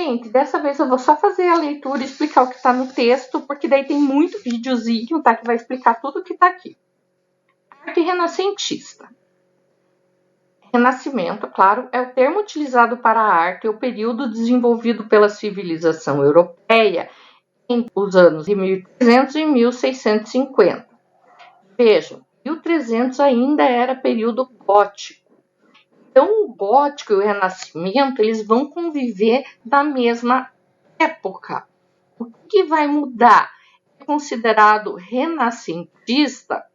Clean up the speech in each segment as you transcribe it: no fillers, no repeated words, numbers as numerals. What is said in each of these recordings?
Gente, dessa vez eu vou só fazer a leitura e explicar o que está no texto, porque daí tem muito videozinho, tá? Que vai explicar tudo o que está aqui. Arte renascentista. Renascimento, claro, é o termo utilizado para a arte, o período desenvolvido pela civilização europeia entre os anos de 1300 e 1650. Vejam, 1300 ainda era período gótico. Então, o gótico e o renascimento, eles vão conviver na mesma época. O que vai mudar? É considerado renascentista,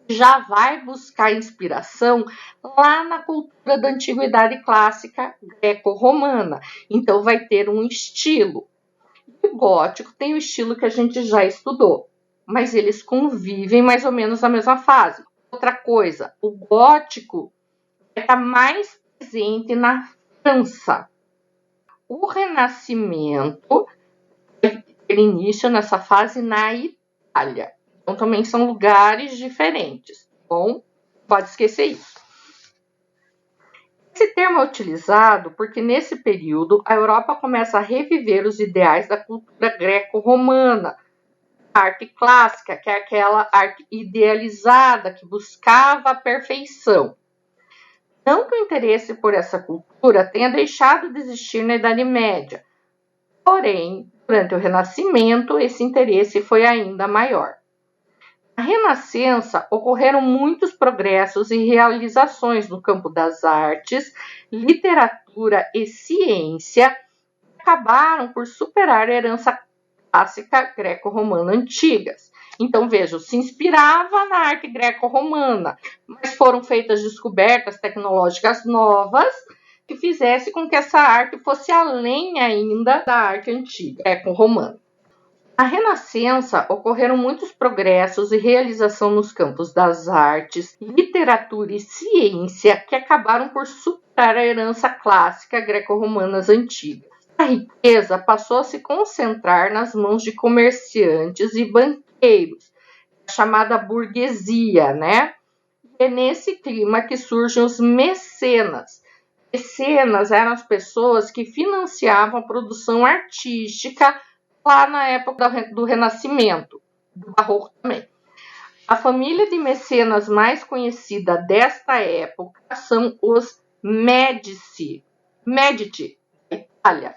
já vai buscar inspiração lá na cultura da antiguidade clássica greco-romana. Então, vai ter um estilo. O gótico tem o estilo que a gente já estudou, mas eles convivem mais ou menos na mesma fase. Outra coisa, o gótico está mais presente na França. O Renascimento vai ter início nessa fase na Itália. Então, também são lugares diferentes. Bom, pode esquecer isso. Esse termo é utilizado porque, nesse período, a Europa começa a reviver os ideais da cultura greco-romana. A arte clássica, que é aquela arte idealizada, que buscava a perfeição. Não que o interesse por essa cultura tenha deixado de existir na Idade Média. Porém, durante o Renascimento, esse interesse foi ainda maior. Na Renascença, ocorreram muitos progressos e realizações no campo das artes, literatura e ciência, que acabaram por superar a herança clássica greco-romana antigas. Então, vejam, se inspirava na arte greco-romana, mas foram feitas descobertas tecnológicas novas que fizessem com que essa arte fosse além ainda da arte antiga greco-romana. Na Renascença, ocorreram muitos progressos e realização nos campos das artes, literatura e ciência que acabaram por superar a herança clássica greco-romanas antigas. A riqueza passou a se concentrar nas mãos de comerciantes e banqueiros, a chamada burguesia, né? E é nesse clima que surgem os mecenas. Mecenas eram as pessoas que financiavam a produção artística lá na época do Renascimento, do Barroco também. A família de mecenas mais conhecida desta época são os Medici, da Itália.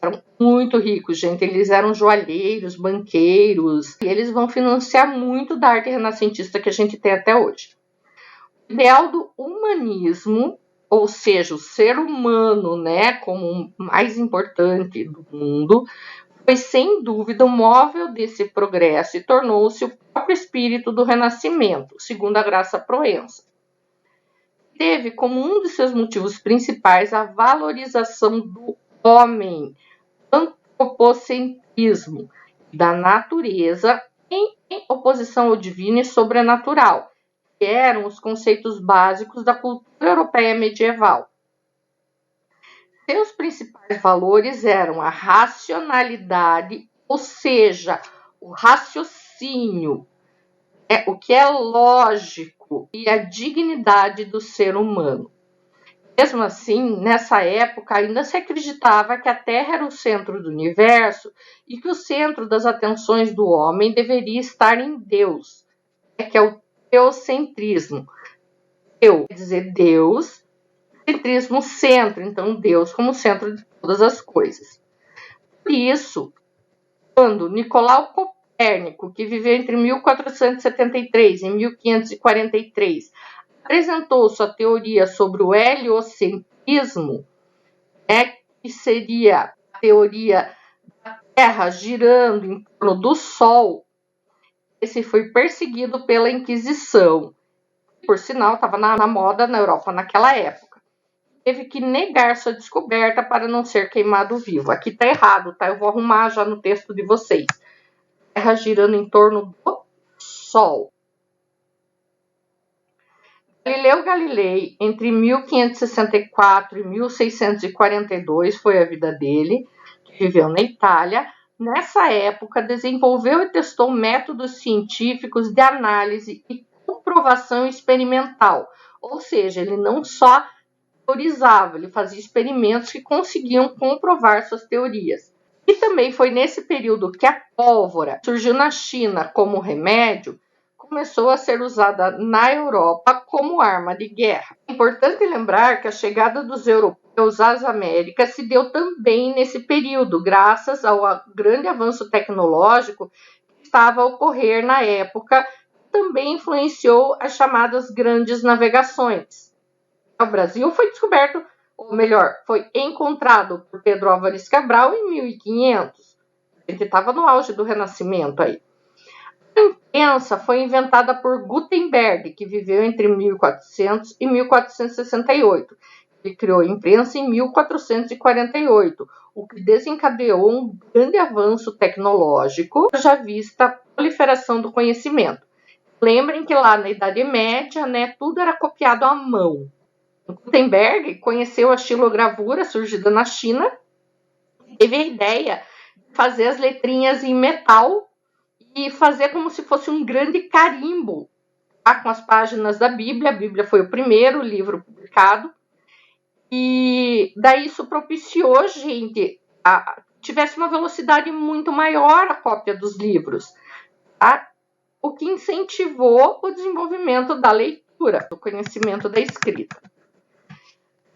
Eram muito ricos, gente. Eles eram joalheiros, banqueiros, e eles vão financiar muito da arte renascentista que a gente tem até hoje. O ideal do humanismo, ou seja, o ser humano, né, como o mais importante do mundo, foi sem dúvida o móvel desse progresso e tornou-se o próprio espírito do Renascimento, segundo a Graça Proença. Teve como um de seus motivos principais a valorização do homem, antropocentrismo, da natureza em oposição ao divino e sobrenatural, que eram os conceitos básicos da cultura europeia medieval. Seus principais valores eram a racionalidade, ou seja, o raciocínio, o que é lógico, e a dignidade do ser humano. Mesmo assim, nessa época ainda se acreditava que a Terra era o centro do universo e que o centro das atenções do homem deveria estar em Deus, que é o teocentrismo. Teu quer dizer Deus, centrismo centro, então Deus como centro de todas as coisas. Por isso, quando Nicolau Copérnico, que viveu entre 1473 e 1543, apresentou sua teoria sobre o heliocentrismo, que seria a teoria da Terra girando em torno do Sol, esse foi perseguido pela Inquisição. Por sinal, estava na moda na Europa naquela época. Teve que negar sua descoberta para não ser queimado vivo. Aqui está errado, tá? Eu vou arrumar já no texto de vocês. Terra girando em torno do Sol. Galileu Galilei, entre 1564 e 1642, foi a vida dele, que viveu na Itália. Nessa época, desenvolveu e testou métodos científicos de análise e comprovação experimental. Ou seja, ele não só teorizava, ele fazia experimentos que conseguiam comprovar suas teorias. E também foi nesse período que a pólvora surgiu na China como remédio, começou a ser usada na Europa como arma de guerra. É importante lembrar que a chegada dos europeus às Américas se deu também nesse período, graças ao grande avanço tecnológico que estava a ocorrer na época, também influenciou as chamadas grandes navegações. O Brasil foi descoberto, ou melhor, foi encontrado por Pedro Álvares Cabral em 1500. A gente estava no auge do Renascimento aí. A imprensa foi inventada por Gutenberg, que viveu entre 1400 e 1468. Ele criou a imprensa em 1448, o que desencadeou um grande avanço tecnológico, já vista a proliferação do conhecimento. Lembrem que lá na Idade Média, tudo era copiado à mão. Gutenberg conheceu a xilogravura surgida na China, teve a ideia de fazer as letrinhas em metal e fazer como se fosse um grande carimbo, tá? Com as páginas da Bíblia. A Bíblia foi o primeiro livro publicado. E daí isso propiciou, gente, tivesse uma velocidade muito maior a cópia dos livros, tá? O que incentivou o desenvolvimento da leitura, do conhecimento da escrita.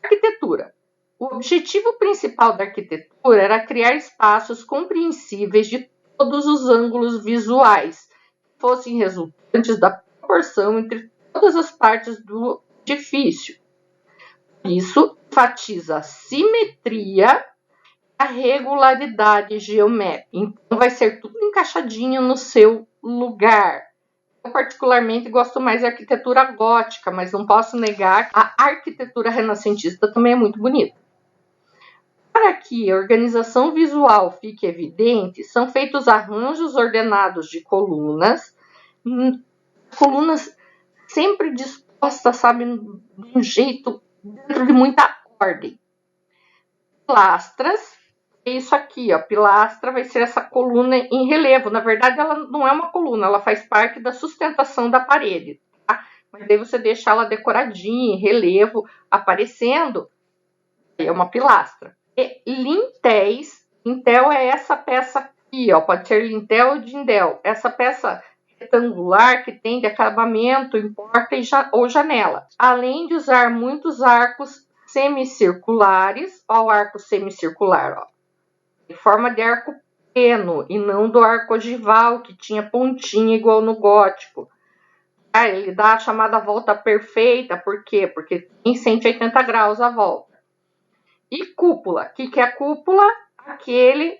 Arquitetura. O objetivo principal da arquitetura era criar espaços compreensíveis de todos os ângulos visuais, que fossem resultantes da proporção entre todas as partes do edifício. Isso enfatiza a simetria e a regularidade geométrica. Então, vai ser tudo encaixadinho no seu lugar. Eu, particularmente, gosto mais da arquitetura gótica, mas não posso negar que a arquitetura renascentista também é muito bonita. Para que a organização visual fique evidente, são feitos arranjos ordenados de colunas sempre dispostas, sabe, de um jeito dentro de muita ordem. Pilastras, é isso aqui, ó, pilastra vai ser essa coluna em relevo. Na verdade, ela não é uma coluna, ela faz parte da sustentação da parede, tá? Mas daí você deixa ela decoradinha, em relevo, aparecendo, é uma pilastra. E lintéis, lintel é essa peça aqui, ó, pode ser lintel ou dindel, essa peça retangular que tem de acabamento em porta ou janela, além de usar muitos arcos semicirculares, ó, o arco semicircular, ó, em forma de arco pleno e não do arco ogival que tinha pontinha igual no gótico. Ele dá a chamada volta perfeita, por quê? Porque tem 180 graus a volta. E cúpula, o que é a cúpula? Aquele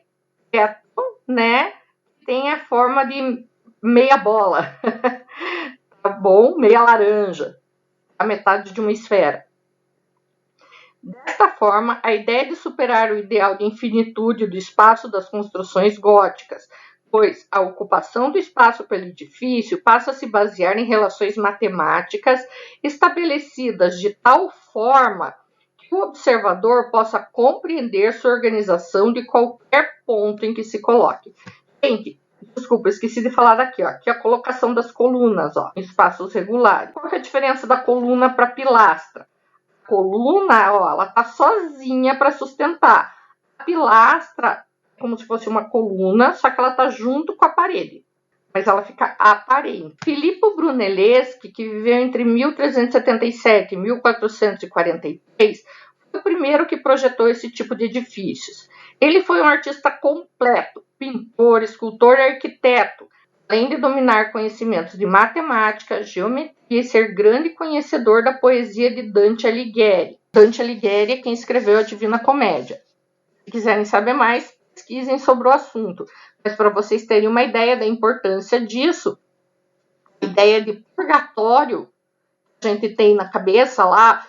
teto, que tem a forma de meia bola, tá bom? Meia laranja, a metade de uma esfera. Desta forma, a ideia de superar o ideal de infinitude do espaço das construções góticas, pois a ocupação do espaço pelo edifício passa a se basear em relações matemáticas estabelecidas de tal forma que o observador possa compreender sua organização de qualquer ponto em que se coloque. Gente, desculpa, esqueci de falar daqui, ó. Aqui a colocação das colunas, ó, em espaços regulares. Qual que é a diferença da coluna para pilastra? A coluna, ó, ela tá sozinha para sustentar. A pilastra é como se fosse uma coluna, só que ela tá junto com a parede, mas ela fica aparente. Filippo Brunelleschi, que viveu entre 1377 e 1443, foi o primeiro que projetou esse tipo de edifícios. Ele foi um artista completo, pintor, escultor e arquiteto, além de dominar conhecimentos de matemática, geometria e ser grande conhecedor da poesia de Dante Alighieri. Dante Alighieri é quem escreveu a Divina Comédia. Se quiserem saber mais, pesquisem sobre o assunto. Mas para vocês terem uma ideia da importância disso, a ideia de purgatório que a gente tem na cabeça lá,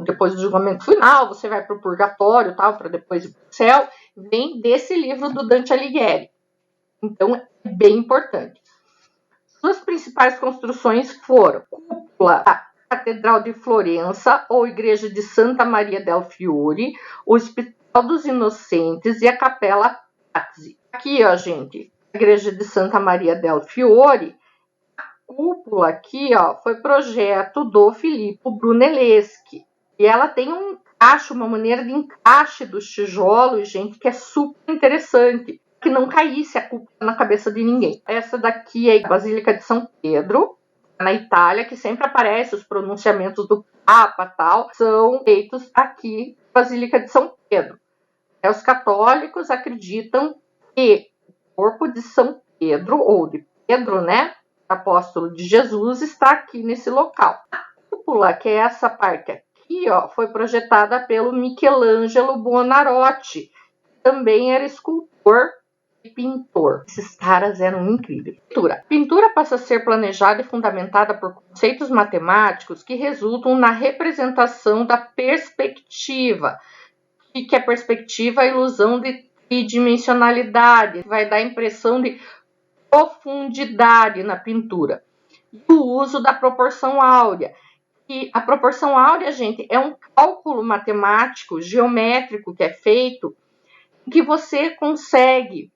depois do julgamento final, você vai para o purgatório, tal, para depois ir para o céu, vem desse livro do Dante Alighieri. Então, é bem importante. Suas principais construções foram cúpula, a Catedral de Florença, ou Igreja de Santa Maria del Fiore, o Hospital dos Inocentes e a Capela Pazzi. Aqui, ó, gente, a Igreja de Santa Maria del Fiore, a cúpula aqui, ó, foi projeto do Filippo Brunelleschi. E ela tem um encaixe, uma maneira de encaixe dos tijolos, gente, que é super interessante, que não caísse a culpa na cabeça de ninguém. Essa daqui é a Basílica de São Pedro, na Itália, que sempre aparece os pronunciamentos do Papa tal, são feitos aqui na Basílica de São Pedro. Os católicos acreditam que o corpo de São Pedro, ou de Pedro, né, apóstolo de Jesus, está aqui nesse local. A cúpula, que é essa parte aqui, ó, foi projetada pelo Michelangelo Buonarroti, que também era escultor e pintor. Esses caras eram incríveis. Pintura passa a ser planejada e fundamentada por conceitos matemáticos que resultam na representação da perspectiva. O que é perspectiva? A ilusão de tridimensionalidade, vai dar a impressão de profundidade na pintura. E o uso da proporção áurea. E a proporção áurea, gente, é um cálculo matemático, geométrico que é feito, que você consegue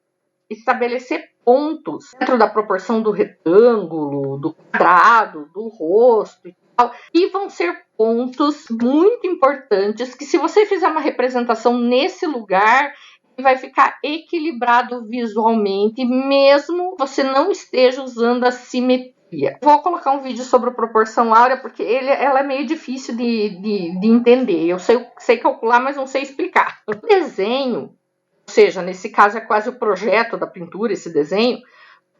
estabelecer pontos dentro da proporção do retângulo, do quadrado, do rosto e tal. E vão ser pontos muito importantes que, se você fizer uma representação nesse lugar, vai ficar equilibrado visualmente, mesmo você não esteja usando a simetria. Vou colocar um vídeo sobre a proporção áurea, porque ela é meio difícil de entender. Eu sei calcular, mas não sei explicar. O desenho, ou seja, nesse caso é quase o projeto da pintura, esse desenho,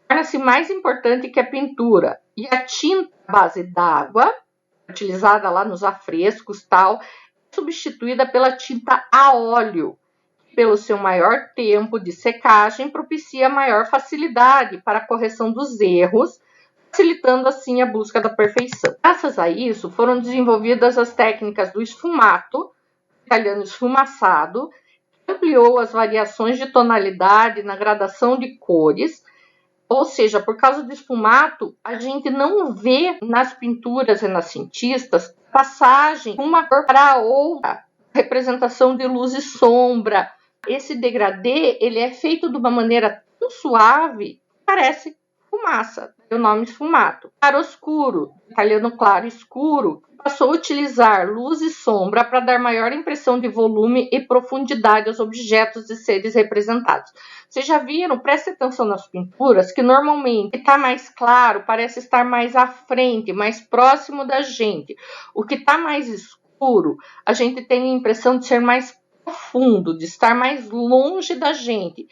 torna-se mais importante que a pintura. E a tinta base d'água, utilizada lá nos afrescos tal, é substituída pela tinta a óleo, que pelo seu maior tempo de secagem propicia maior facilidade para a correção dos erros, facilitando assim a busca da perfeição. Graças a isso, foram desenvolvidas as técnicas do esfumato, italiano esfumaçado, ampliou as variações de tonalidade na gradação de cores, ou seja, por causa do esfumato, a gente não vê nas pinturas renascentistas passagem de uma cor para outra, representação de luz e sombra. Esse degradê, ele é feito de uma maneira tão suave, que parece fumaça, o nome esfumato. Claroscuro, italiano claro escuro, passou a utilizar luz e sombra para dar maior impressão de volume e profundidade aos objetos e seres representados. Vocês já viram? Preste atenção nas pinturas, que normalmente está mais claro, parece estar mais à frente, mais próximo da gente. O que está mais escuro, a gente tem a impressão de ser mais profundo, de estar mais longe da gente.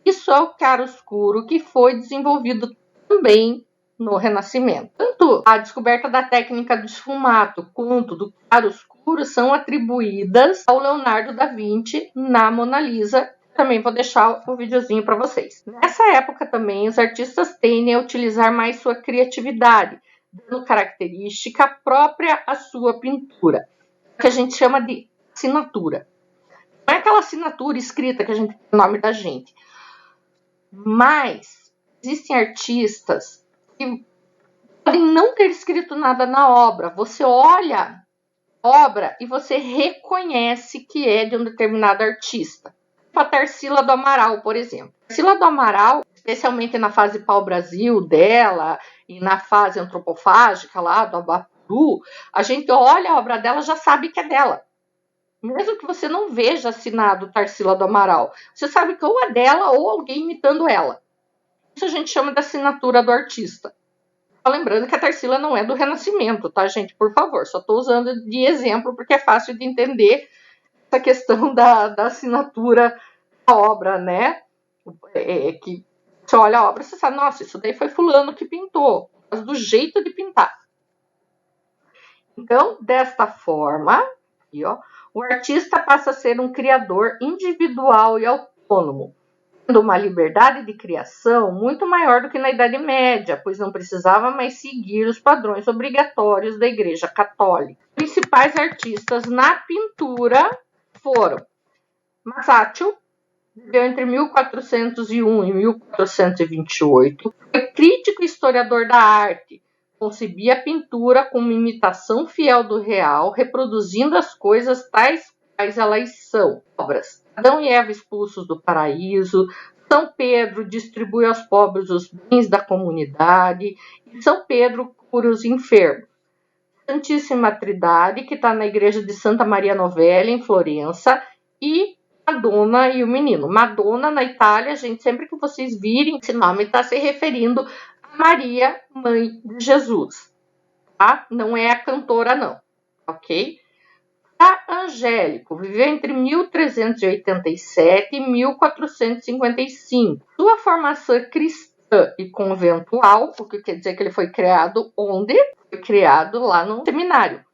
Isso é o claroscuro, que foi desenvolvido também no Renascimento. Tanto a descoberta da técnica do esfumato quanto do claroscuro são atribuídas ao Leonardo da Vinci na Mona Lisa. Também vou deixar o videozinho para vocês. Nessa época também, os artistas tendem a utilizar mais sua criatividade, dando característica própria à sua pintura, que a gente chama de assinatura. Não é aquela assinatura escrita que a gente tem o nome da gente, mas existem artistas que podem não ter escrito nada na obra. Você olha a obra e você reconhece que é de um determinado artista. A Tarsila do Amaral, por exemplo. Tarsila do Amaral, especialmente na fase pau-brasil dela e na fase antropofágica lá do Abapuru, a gente olha a obra dela e já sabe que é dela. Mesmo que você não veja assinado Tarsila do Amaral, você sabe que ou é dela ou alguém imitando ela. Isso a gente chama de assinatura do artista. Lembrando que a Tarsila não é do Renascimento, tá, gente? Por favor, só estou usando de exemplo porque é fácil de entender essa questão da assinatura da obra, né? Que você olha a obra e você sabe, nossa, isso daí foi fulano que pintou, mas do jeito de pintar. Então, desta forma, aqui, ó, o artista passa a ser um criador individual e autônomo, tendo uma liberdade de criação muito maior do que na Idade Média, pois não precisava mais seguir os padrões obrigatórios da Igreja Católica. Os principais artistas na pintura foram Masaccio, viveu entre 1401 e 1428, foi crítico e historiador da arte. Concebia a pintura como imitação fiel do real, reproduzindo as coisas tais quais elas são. Obras: Adão e Eva expulsos do paraíso, São Pedro distribui aos pobres os bens da comunidade, e São Pedro cura os enfermos. Santíssima Trindade, que está na igreja de Santa Maria Novella, em Florença, e Madonna e o Menino. Madonna, na Itália, gente, sempre que vocês virem esse nome, está se referindo a Maria, mãe de Jesus, tá? Não é a cantora, não, ok? Angélico viveu entre 1387 e 1455. Sua formação cristã e conventual, o que quer dizer que ele foi criado onde? Foi criado lá no seminário.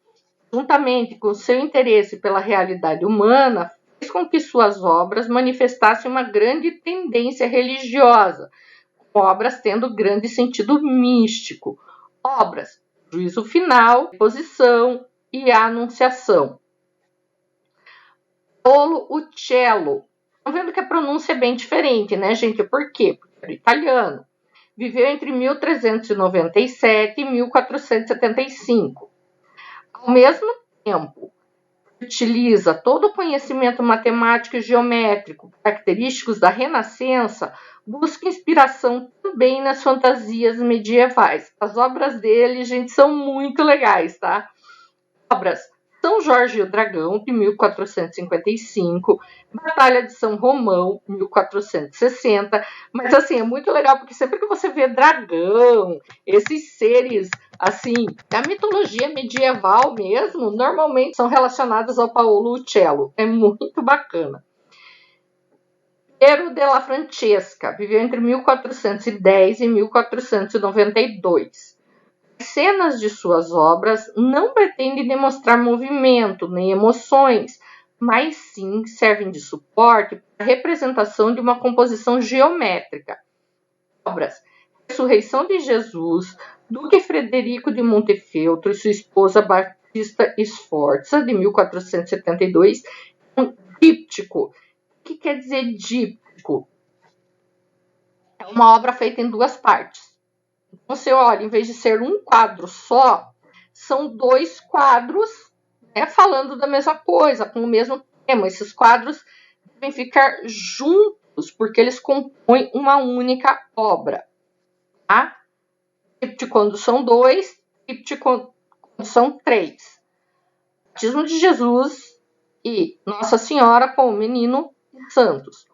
Juntamente com seu interesse pela realidade humana, fez com que suas obras manifestassem uma grande tendência religiosa, com obras tendo grande sentido místico. Obras Juízo Final, Posição e a Anunciação. Paolo Uccello. Estão vendo que a pronúncia é bem diferente, né, gente? Por quê? Porque era italiano. Viveu entre 1397 e 1475. Ao mesmo tempo, utiliza todo o conhecimento matemático e geométrico característicos da Renascença, busca inspiração também nas fantasias medievais. As obras dele, gente, são muito legais, tá? Obras São Jorge e o Dragão, de 1455, Batalha de São Romão, 1460, mas assim, é muito legal, porque sempre que você vê dragão, esses seres, assim, da mitologia medieval mesmo, normalmente são relacionados ao Paolo Uccello, é muito bacana. Piero della Francesca, viveu entre 1410 e 1492. Cenas de suas obras não pretendem demonstrar movimento nem emoções, mas sim servem de suporte para a representação de uma composição geométrica. Obras Ressurreição de Jesus, Duque Frederico de Montefeltro e sua esposa Batista Sforza, de 1472, um díptico. O que quer dizer díptico? É uma obra feita em duas partes. Você olha, em vez de ser um quadro só, são dois quadros, né, falando da mesma coisa, com o mesmo tema. Esses quadros devem ficar juntos, porque eles compõem uma única obra. Tá? Tríptico quando são dois, tríptico quando são três. Batismo de Jesus e Nossa Senhora com o Menino e Santos.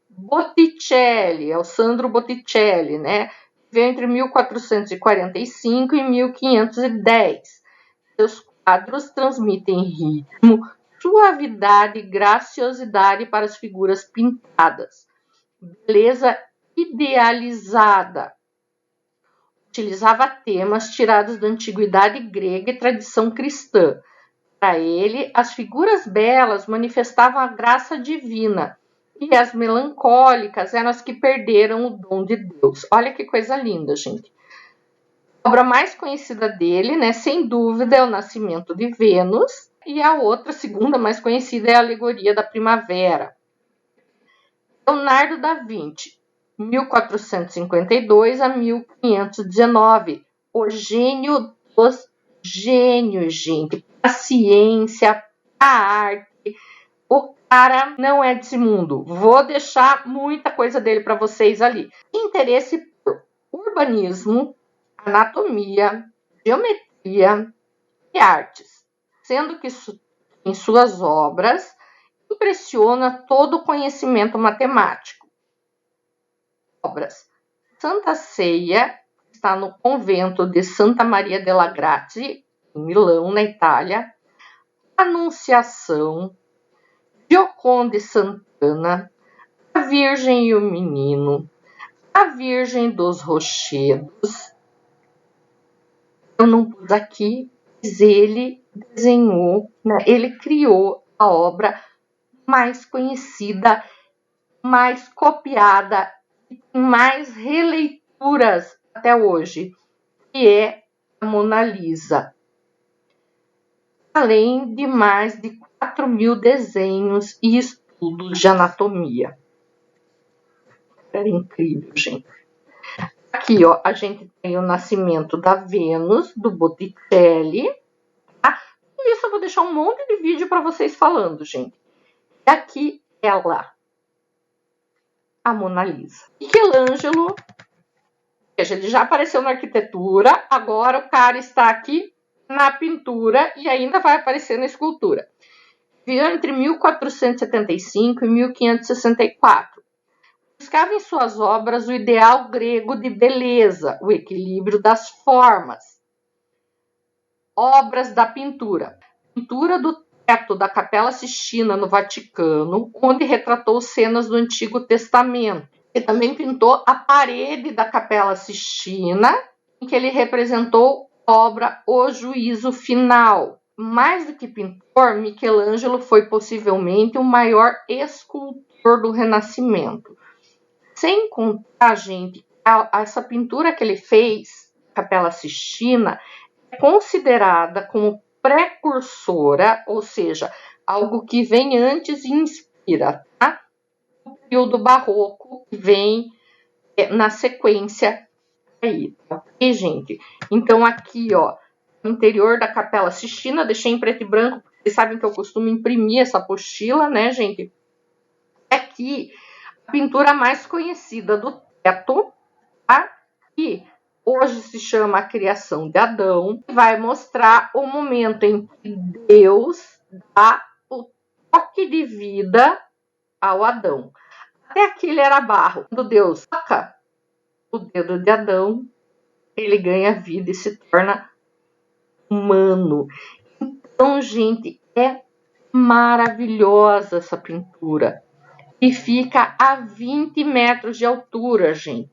Botticelli, é o Sandro Botticelli, né? Veio entre 1445 e 1510. Seus quadros transmitem ritmo, suavidade e graciosidade para as figuras pintadas. Beleza idealizada. Utilizava temas tirados da antiguidade grega e tradição cristã. Para ele, as figuras belas manifestavam a graça divina, e as melancólicas eram as que perderam o dom de Deus. Olha que coisa linda, gente. A obra mais conhecida dele, né, sem dúvida, é O Nascimento de Vênus, e a outra, segunda mais conhecida, é a Alegoria da Primavera. Leonardo da Vinci, 1452 a 1519. O gênio dos gênios, gente. A ciência, a arte. O cara não é desse mundo. Vou deixar muita coisa dele para vocês ali. Interesse por urbanismo, anatomia, geometria e artes, sendo que em suas obras impressiona todo o conhecimento matemático. Obras Santa Ceia, está no convento de Santa Maria della Grazie, em Milão, na Itália. Anunciação, Gioconda e Santana, A Virgem e o Menino, A Virgem dos Rochedos. Eu não pus aqui, mas ele desenhou, né? Ele criou a obra mais conhecida, mais copiada e mais releituras até hoje, que é a Mona Lisa. Além de mais de 4.000 desenhos e estudos de anatomia. Era incrível, gente. Aqui, ó, a gente tem o Nascimento da Vênus, do Botticelli. Tá? E isso eu vou deixar um monte de vídeo para vocês falando, gente. E aqui ela, a Mona Lisa. Michelangelo, veja, ele já apareceu na arquitetura, agora o cara está aqui na pintura e ainda vai aparecer na escultura. Viveu entre 1475 e 1564. Buscava em suas obras o ideal grego de beleza, o equilíbrio das formas. Obras da pintura. Pintura do teto da Capela Sistina no Vaticano, onde retratou cenas do Antigo Testamento. Ele também pintou a parede da Capela Sistina, em que ele representou a obra O Juízo Final. Mais do que pintor, Michelangelo foi possivelmente o maior escultor do Renascimento. Sem contar, gente, essa pintura que ele fez, Capela Sistina, é considerada como precursora, ou seja, algo que vem antes e inspira, tá? O período barroco vem na sequência aí, ok, gente? Então, aqui, ó, no interior da Capela Sistina, deixei em preto e branco, porque vocês sabem que eu costumo imprimir essa apostila, né, gente? Aqui, a pintura mais conhecida do teto, tá? Que hoje se chama A Criação de Adão, vai mostrar o momento em que Deus dá o toque de vida ao Adão. Até aqui ele era barro. Quando Deus toca o dedo de Adão, ele ganha vida e se torna humano. Então, gente, é maravilhosa essa pintura. E fica a 20 metros de altura, gente.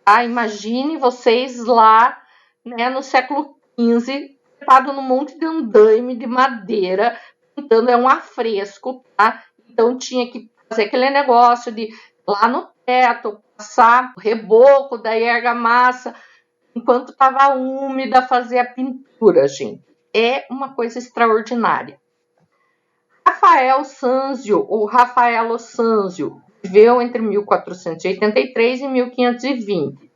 Ah, imagine vocês lá, né, no século XV, sentado num monte de andaime de madeira, pintando, é um afresco, tá? Então tinha que fazer aquele negócio de lá no teto, passar o reboco, daí argamassa, enquanto estava úmida, fazer a pintura, gente. É uma coisa extraordinária. Rafael Sanzio, ou Raffaello Sanzio, viveu entre 1483 e 1520.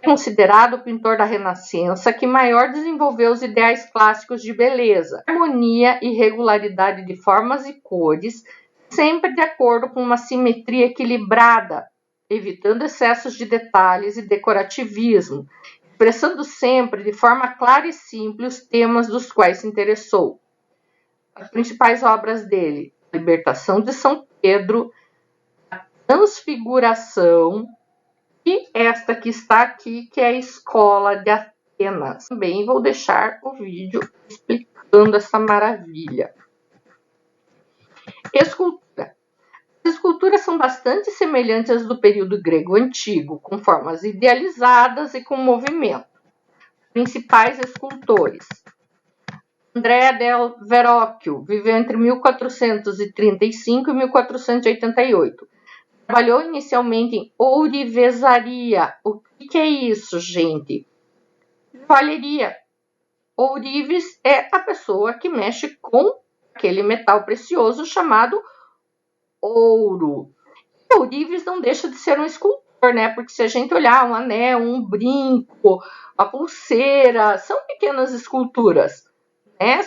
É considerado o pintor da Renascença que maior desenvolveu os ideais clássicos de beleza, harmonia e regularidade de formas e cores, sempre de acordo com uma simetria equilibrada, evitando excessos de detalhes e decorativismo, expressando sempre de forma clara e simples os temas dos quais se interessou. As principais obras dele: a Libertação de São Pedro, a Transfiguração e esta que está aqui, que é a Escola de Atenas. Também vou deixar o vídeo explicando essa maravilha. Escultura. As esculturas são bastante semelhantes às do período grego antigo, com formas idealizadas e com movimento. Principais escultores: Andrea del Verrocchio, viveu entre 1435 e 1488. Trabalhou inicialmente em ourivesaria. O que é isso, gente? Joalheria. Ourives é a pessoa que mexe com aquele metal precioso chamado ouro. E ourives não deixa de ser um escultor, né? Porque se a gente olhar um anel, um brinco, uma pulseira, são pequenas esculturas.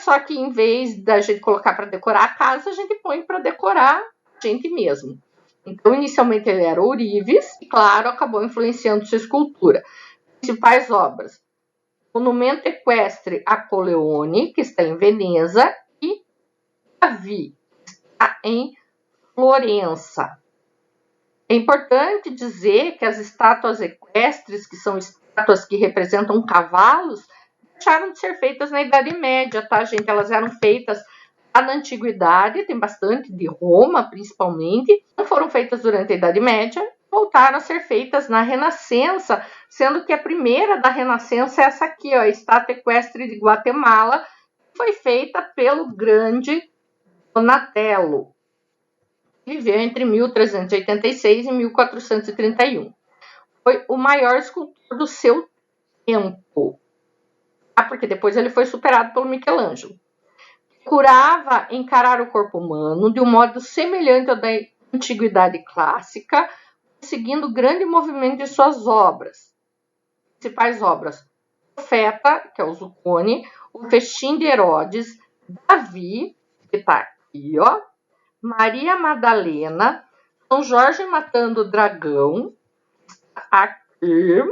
Só que em vez da gente colocar para decorar a casa, a gente põe para decorar a gente mesmo. Então, inicialmente ele era ourives e, claro, acabou influenciando sua escultura. Principais obras: Monumento Equestre a Colleone, que está em Veneza, e Davi, que está em Florença. É importante dizer que as estátuas equestres, que são estátuas que representam cavalos, deixaram de ser feitas na Idade Média, tá, gente? Elas eram feitas lá na Antiguidade, tem bastante de Roma, principalmente. Não foram feitas durante a Idade Média, voltaram a ser feitas na Renascença, sendo que a primeira da Renascença é essa aqui, ó, a Estátua Equestre de Guatemala, que foi feita pelo grande Donatello. Viveu entre 1386 e 1431. Foi o maior escultor do seu tempo. Porque depois ele foi superado pelo Michelangelo. Procurava encarar o corpo humano de um modo semelhante ao da Antiguidade Clássica, seguindo o grande movimento de suas obras. Principais obras: Profeta, que é o Zuccone, o Festim de Herodes, Davi, que está aqui, ó, Maria Madalena, São Jorge matando o dragão, aqui,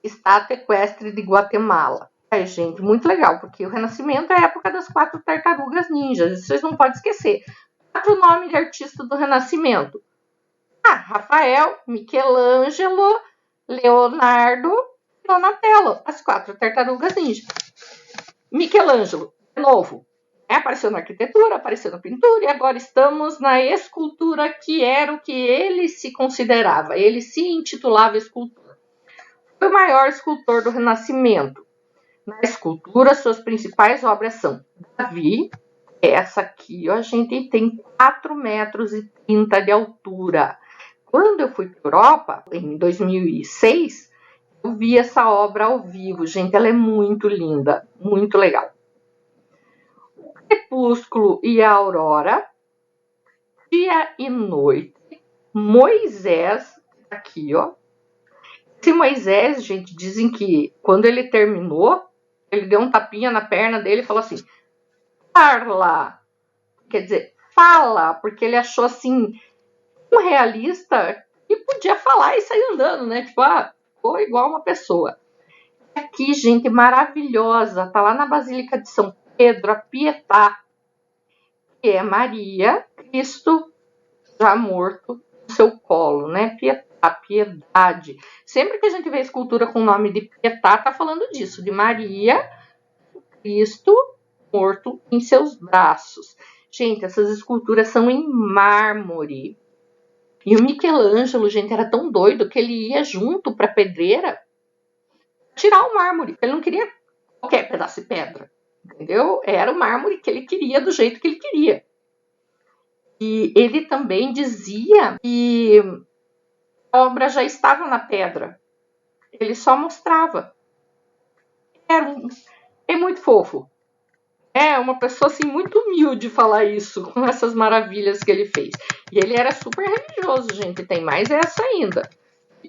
Estátua Equestre de Guatemala. Ai, gente, muito legal, porque o Renascimento é a época das 4 tartarugas ninjas, isso vocês não podem esquecer. 4 nomes de artista do Renascimento. Rafael, Michelangelo, Leonardo, Donatello, as 4 tartarugas ninjas. Michelangelo, de novo, apareceu na arquitetura, apareceu na pintura, e agora estamos na escultura, que era o que ele se considerava, ele se intitulava escultor. Foi o maior escultor do Renascimento. Na escultura, suas principais obras são Davi, essa aqui, ó, a gente tem 4,30 metros de altura. Quando eu fui para a Europa, em 2006, eu vi essa obra ao vivo. Gente, ela é muito linda, muito legal. O Crepúsculo e a Aurora, Dia e Noite, Moisés, aqui, ó. Esse Moisés, gente, dizem que quando ele terminou, ele deu um tapinha na perna dele e falou assim, fala, quer dizer, fala, porque ele achou assim, um realista que podia falar e sair andando, né? Tipo, ficou igual uma pessoa. Aqui, gente, maravilhosa, tá lá na Basílica de São Pedro, a Pietà, que é Maria, Cristo já morto no seu colo, né? Pietà, piedade. Sempre que a gente vê escultura com o nome de Pietà, tá falando disso, de Maria, Cristo morto em seus braços. Gente, essas esculturas são em mármore. E o Michelangelo, gente, era tão doido que ele ia junto para a pedreira tirar o mármore. Ele não queria qualquer pedaço de pedra, entendeu? Era o mármore que ele queria, do jeito que ele queria. E ele também dizia que a obra já estava na pedra. Ele só mostrava. É muito fofo. É uma pessoa assim muito humilde falar isso, com essas maravilhas que ele fez. E ele era super religioso, gente. Tem mais essa ainda.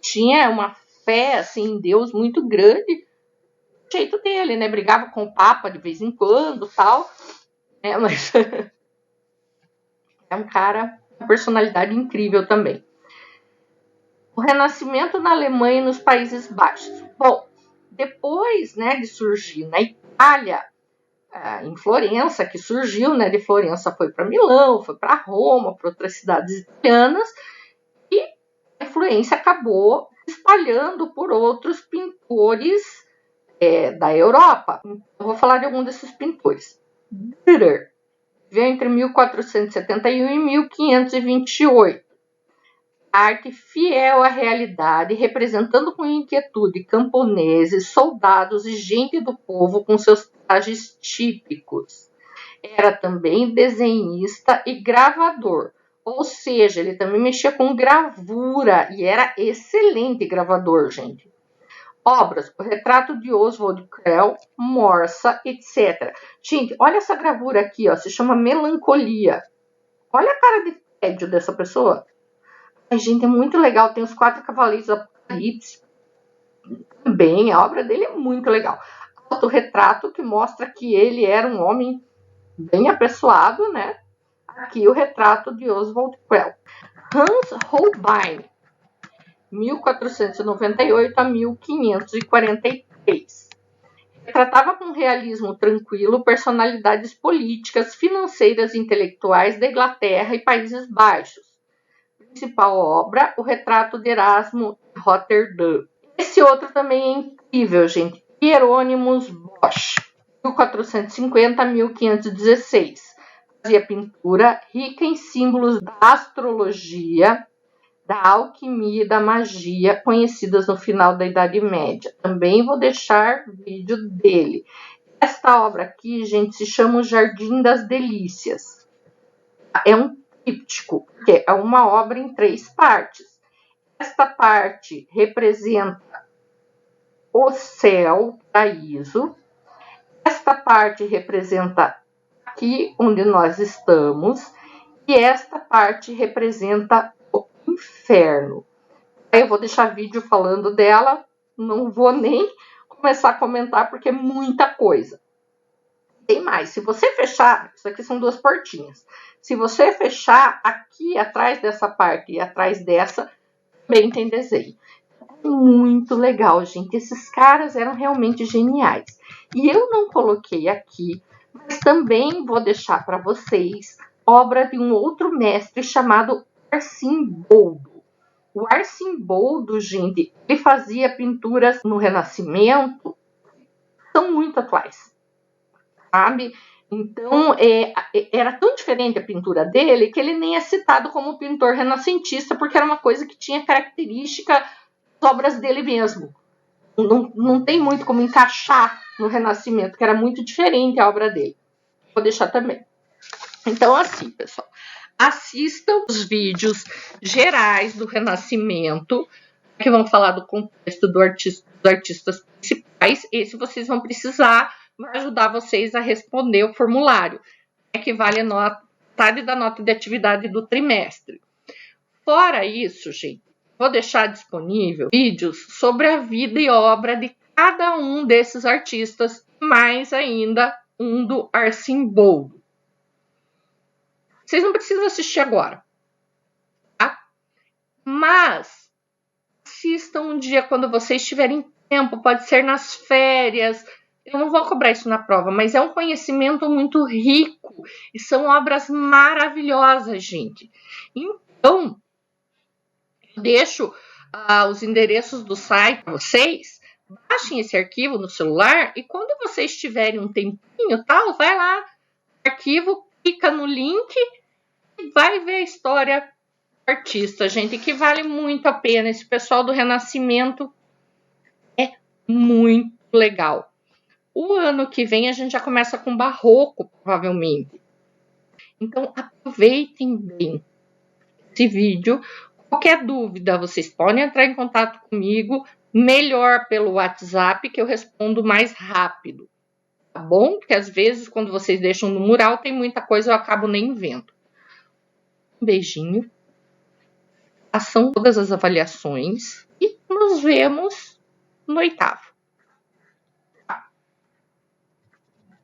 Tinha uma fé assim em Deus muito grande, do jeito dele, né? Brigava com o Papa de vez em quando, tal. Mas é um cara, uma personalidade incrível também. O Renascimento na Alemanha e nos Países Baixos. Bom, depois, né, de surgir na Itália, em Florença, que surgiu, né? De Florença foi para Milão, foi para Roma, para outras cidades italianas, e a influência acabou espalhando por outros pintores da Europa. Então, eu vou falar de algum desses pintores. Dürer viveu entre 1471 e 1528. Arte fiel à realidade, representando com inquietude camponeses, soldados e gente do povo com seus trajes típicos. Era também desenhista e gravador, ou seja, ele também mexia com gravura e era excelente gravador, gente. Obras, o retrato de Oswald Crell, Morsa, etc. Gente, olha essa gravura aqui, ó, se chama Melancolia. Olha a cara de tédio dessa pessoa. Ai, gente, é muito legal. Tem os 4 Cavaleiros do Apocalipse. Também, a obra dele é muito legal. Autorretrato que mostra que ele era um homem bem apessoado, né? Aqui o retrato de Oswald Crell. Hans Holbein, 1498 a 1543. Retratava com realismo tranquilo personalidades políticas, financeiras e intelectuais da Inglaterra e Países Baixos. Principal obra, o retrato de Erasmo de Roterdã. Esse outro também é incrível, gente. Hieronymus Bosch, 1450 a 1516. Fazia pintura rica em símbolos da astrologia, da alquimia e da magia, conhecidas no final da Idade Média. Também vou deixar vídeo dele. Esta obra aqui, gente, se chama O Jardim das Delícias. É um tríptico, que é uma obra em 3 partes. Esta parte representa o céu, o paraíso. Esta parte representa aqui onde nós estamos. E esta parte representa o inferno. Eu vou deixar vídeo falando dela, não vou nem começar a comentar porque é muita coisa. Tem mais, se você fechar, isso aqui são 2 portinhas. Se você fechar aqui atrás dessa parte e atrás dessa, também tem desenho. Muito legal, gente. Esses caras eram realmente geniais. E eu não coloquei aqui, mas também vou deixar para vocês obra de um outro mestre chamado Arcimboldo. O Arcimboldo, gente, ele fazia pinturas no Renascimento, são muito atuais, sabe? Então, era tão diferente a pintura dele que ele nem é citado como pintor renascentista, porque era uma coisa que tinha característica das obras dele mesmo. Não tem muito como encaixar no Renascimento, que era muito diferente a obra dele. Vou deixar também. Então, assim, pessoal, assistam os vídeos gerais do Renascimento, que vão falar do contexto dos artistas principais. Esse vocês vão precisar, vai ajudar vocês a responder o formulário, que vale a metade da nota de atividade do trimestre. Fora isso, gente, vou deixar disponível vídeos sobre a vida e obra de cada um desses artistas, mais ainda um do Arcimboldo. Vocês não precisam assistir agora, tá? Mas assistam um dia quando vocês tiverem tempo, pode ser nas férias. Eu não vou cobrar isso na prova, mas é um conhecimento muito rico e são obras maravilhosas, gente. Então, eu deixo os endereços do site para vocês. Baixem esse arquivo no celular e quando vocês tiverem um tempinho, tal, vai lá no arquivo, clica no link e vai ver a história do artista, gente, que vale muito a pena. Esse pessoal do Renascimento é muito legal. O ano que vem a gente já começa com Barroco, provavelmente. Então, aproveitem bem esse vídeo. Qualquer dúvida, vocês podem entrar em contato comigo, melhor pelo WhatsApp, que eu respondo mais rápido, tá bom? Porque às vezes, quando vocês deixam no mural, tem muita coisa eu acabo nem vendo. Um beijinho, façam todas as avaliações e nos vemos no 8º.